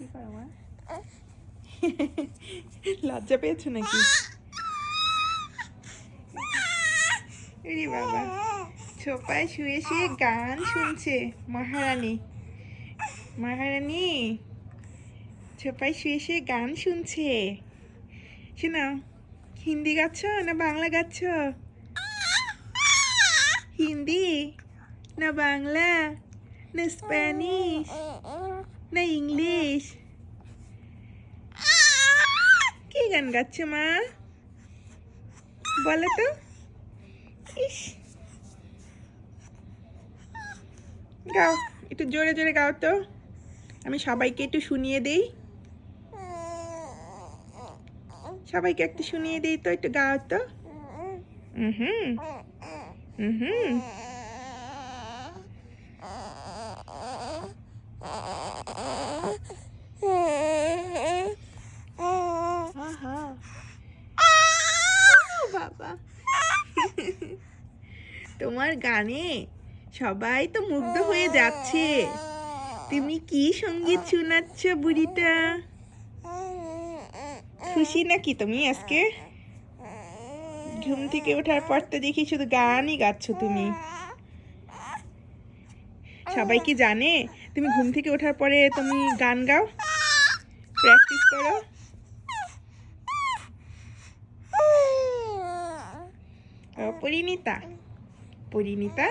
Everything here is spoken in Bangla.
কি করো মা? লজ্জা পেয়েছো নাকি? এরে বাবা, ছোপায় শুয়ে শুয়ে গান শুনছে মহারানী। মহারানী ছোপায় শুয়ে শুয়ে গান শুনছে। শোনাও, হিন্দি গাচ্ছ না বাংলা গাচ্ছ? হিন্দি না বাংলা না স্প্যানিশ না ইংলিশ? কি গান গাচ্ছ মা, বলো তো? ইস, গাও, একটু জোরে জোরে গাও তো, আমি সবাইকে একটু শুনিয়ে দেই। সবাইকে একটু শুনিয়ে দিই তো, একটু গাও তো। হুম হুম। বাবা, তোমার গানে সবাই তো মুগ্ধ হয়ে যাচ্ছে। তুমি কি সঙ্গীত শোনাচ্ছ বুড়িটা? খুশি নাকি তুমি আজকে? ঘুম থেকে ওঠার পর তো দেখি শুধু গানই গাচ্ছ তুমি। সবাই কি জানে তুমি ঘুম থেকে ওঠার পরে তুমি গান গাও, প্র্যাকটিস করো? পরিণীতা, পরিণীতা